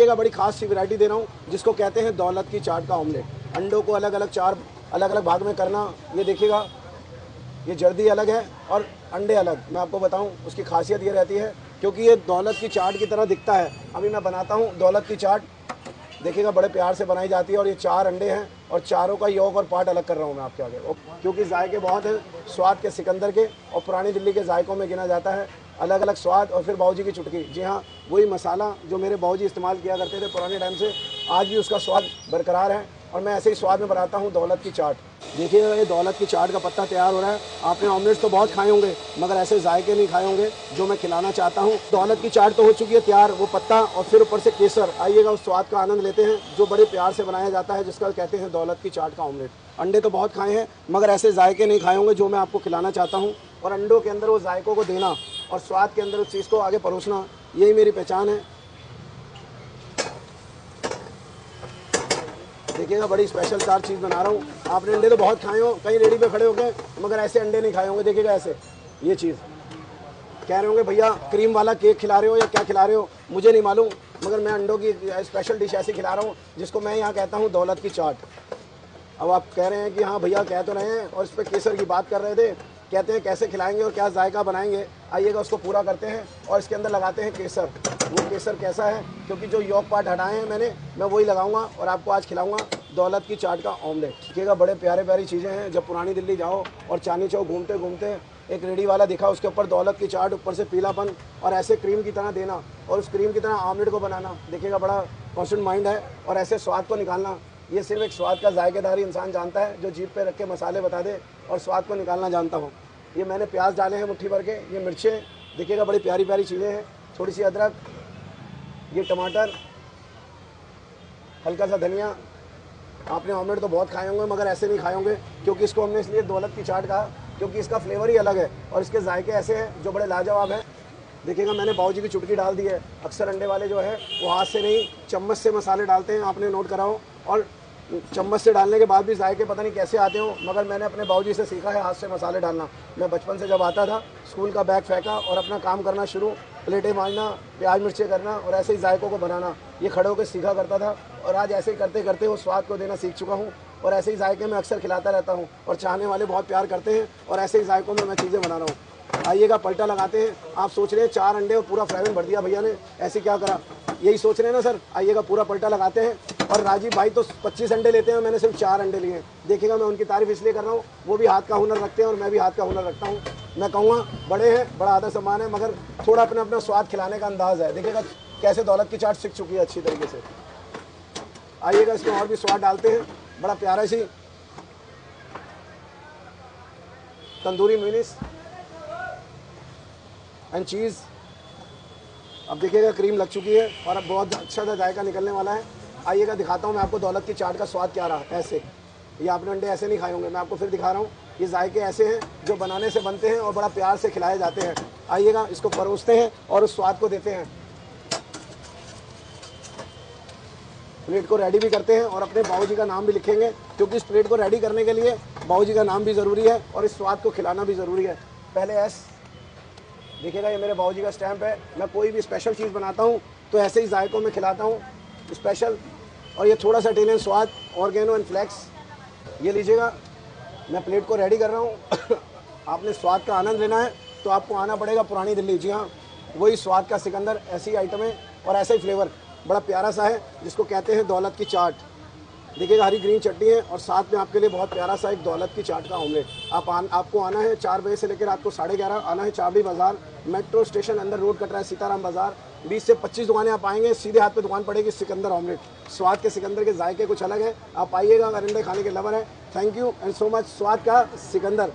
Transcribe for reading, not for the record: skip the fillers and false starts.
एक बड़ी खास सी वैरायटी दे रहा हूँ जिसको कहते हैं दौलत की चाट का ऑमलेट। अंडों को अलग अलग चार अलग अलग भाग में करना। ये देखिएगा, ये जर्दी अलग है और अंडे अलग। मैं आपको बताऊं उसकी खासियत ये रहती है क्योंकि ये दौलत की चाट की तरह दिखता है। अभी मैं बनाता हूं दौलत की चाट, देखिएगा बड़े प्यार से बनाई जाती है। और ये 4 अंडे हैं और चारों का यौक और पार्ट अलग कर रहा हूँ मैं आपके आगे, क्योंकि जायके बहुत हैं स्वाद के सिकंदर के, और पुरानी दिल्ली के जायकों में गिना जाता है अलग अलग स्वाद। और फिर बाबूजी की चुटकी, जी हाँ, वही मसाला जो मेरे बाबूजी इस्तेमाल किया करते थे पुराने टाइम से, आज भी उसका स्वाद बरकरार है और मैं ऐसे ही स्वाद में बनाता हूँ दौलत की चाट। देखिए ये दौलत की चाट का पत्ता तैयार हो रहा है। आपने ऑमलेट्स तो बहुत खाए होंगे मगर ऐसे जायके नहीं खाए होंगे जो मैं खिलाना चाहता हूँ। दौलत की चाट तो हो चुकी है तैयार, वो पत्ता और फिर ऊपर से केसर। आइएगा उस स्वाद का आनंद लेते हैं जो बड़े प्यार से बनाया जाता है, जिसका कहते हैं दौलत की चाट का ऑमलेट। अंडे तो बहुत खाए हैं मगर ऐसे जायके नहीं खाए होंगे जो मैं आपको खिलाना चाहता हूँ। और अंडों के अंदर वो जायकों को देना और स्वाद के अंदर उस चीज़ को आगे परोसना, यही मेरी पहचान है। देखिएगा बड़ी स्पेशल 4 चीज़ बना रहा हूँ। आपने अंडे तो बहुत खाए हो, कहीं रेडी पे खड़े होंगे मगर ऐसे अंडे नहीं खाए होंगे। देखिएगा ऐसे ये चीज़ कह रहे होंगे भैया क्रीम वाला केक खिला रहे हो या क्या खिला रहे हो, मुझे नहीं मालूम, मगर मैं अंडों की स्पेशल डिश ऐसी खिला रहा हूँ जिसको मैं यहाँ कहता हूँ दौलत की चाट। अब आप कह रहे हैं कि हाँ भैया कह तो रहे हैं और इस पर केसर की बात कर रहे थे, कहते हैं कैसे खिलाएंगे और क्या जायका बनाएंगे। आइएगा उसको पूरा करते हैं और इसके अंदर लगाते हैं केसर। वो केसर कैसा है, क्योंकि जो यॉक पार्ट हटाए हैं मैं वही लगाऊंगा और आपको आज खिलाऊंगा दौलत की चाट का ऑमलेट। देखिएगा बड़े प्यारे प्यारी चीज़ें हैं। जब पुरानी दिल्ली जाओ और चांदनी चौक घूमते घूमते एक रेडी वाला दिखा, उसके ऊपर दौलत की चाट, ऊपर से पीलापन और ऐसे क्रीम की तरह देना और उस क्रीम की तरह ऑमलेट को बनाना। देखिएगा बड़ा कॉन्स्टेंट माइंड है और ऐसे स्वाद को निकालना। ये सिर्फ एक स्वाद का जायकेदारी इंसान जानता है जो जीभ पे रख के मसाले बता दे और स्वाद को निकालना जानता हो। ये मैंने प्याज डाले हैं मुट्ठी भर के, ये मिर्चें, देखिएगा बड़ी प्यारी प्यारी चीज़ें हैं, थोड़ी सी अदरक, ये टमाटर, हल्का सा धनिया। आपने ऑमलेट तो बहुत खाए होंगे मगर ऐसे नहीं खाए होंगे, क्योंकि इसको हमने इसलिए दौलत की चाट कहा क्योंकि इसका फ्लेवर ही अलग है और इसके जायके ऐसे हैं जो बड़े लाजवाब हैं। देखिएगा मैंने बाबूजी की चुटकी डाल दी है। अक्सर अंडे वाले जो है वो हाथ से नहीं चम्मच से मसाले डालते हैं, आपने नोट करा हो, और चम्मच से डालने के बाद भी जायके पता नहीं कैसे आते हो, मगर मैंने अपने बाबूजी से सीखा है हाथ से मसाले डालना। मैं बचपन से जब आता था स्कूल का बैग फेंका और अपना काम करना शुरू, प्लेटें मांजना, प्याज मिर्चें करना और ऐसे ही जायकों को बनाना, ये खड़े होकर सीखा करता था। और आज ऐसे ही करते करते वो स्वाद को देना सीख चुका हूँ और ऐसे ही जायके मैं अक्सर खिलाता रहता हूँ और चाहने वाले बहुत प्यार करते हैं और ऐसे ही जायकों में मैं चीज़ें बना रहा हूँ। आइएगा पलटा लगाते हैं। आप सोच रहे हैं 4 अंडे और पूरा फ्राई में भर दिया भैया ने, ऐसे क्या करा, यही सोच रहे हैं ना सर। आइएगा पूरा पलटा लगाते हैं। और राजीव भाई तो 25 अंडे लेते हैं, मैंने सिर्फ 4 अंडे लिए हैं। देखिएगा मैं उनकी तारीफ इसलिए कर रहा हूँ, वो भी हाथ का हुनर रखते हैं और मैं भी हाथ का हुनर रखता हूँ। मैं कहूँगा बड़े हैं, बड़ा आदर सम्मान है, मगर थोड़ा अपना अपना स्वाद खिलाने का अंदाज़ है। देखिएगा कैसे दौलत की चाट सीख चुकी है अच्छी तरीके से। आइएगा इसमें और भी स्वाद डालते हैं। बड़ा प्यारा सी तंदूरी मेयोनीज एंड चीज़। अब देखिएगा क्रीम लग चुकी है और अब बहुत अच्छा सा जायका निकलने वाला है। आइएगा दिखाता हूँ मैं आपको दौलत की चाट का स्वाद क्या रहा। ऐसे ये आपने अंडे ऐसे नहीं खाए होंगे, मैं आपको फिर दिखा रहा हूँ। ये जायके ऐसे हैं जो बनाने से बनते हैं और बड़ा प्यार से खिलाए जाते हैं। आइएगा इसको परोसते हैं और उस स्वाद को देते हैं। प्लेट को रेडी भी करते हैं और अपने बाबूजी का नाम भी लिखेंगे, क्योंकि इस प्लेट को रेडी करने के लिए बाबूजी का नाम भी ज़रूरी है और इस स्वाद को खिलाना भी ज़रूरी है। पहले एस, देखिएगा ये मेरे बाबूजी का स्टैम्प है। मैं कोई भी स्पेशल चीज़ बनाता हूँ तो ऐसे ही जायकों में खिलाता हूँ स्पेशल। और ये थोड़ा सा इटालियन स्वाद, ऑर्गेनो एंड फ्लेक्स, ये लीजिएगा। मैं प्लेट को रेडी कर रहा हूँ। आपने स्वाद का आनंद लेना है तो आपको आना पड़ेगा पुरानी दिल्ली। जी हाँ, वही स्वाद का सिकंदर, ऐसी आइटमें और ऐसा ही फ्लेवर बड़ा प्यारा सा है जिसको कहते हैं दौलत की चाट। देखिएगा हरी ग्रीन चटनी है और साथ में आपके लिए बहुत प्यारा सा एक दौलत की चाट का ऑमलेट। आपको आना है 4 बजे से लेकर रात को 11:30 आना है चाबड़ी बाज़ार, मेट्रो स्टेशन अंदर रोड कट रहा है सीताराम बाज़ार। 20 से 25 दुकानें आप आएंगे, सीधे हाथ पे दुकान पड़ेगी सिकंदर ऑमलेट। स्वाद के सिकंदर के जायके कुछ अलग है। आप आइएगा अगर अंडे खाने के लवर है। Thank you and so much. स्वाद का सिकंदर।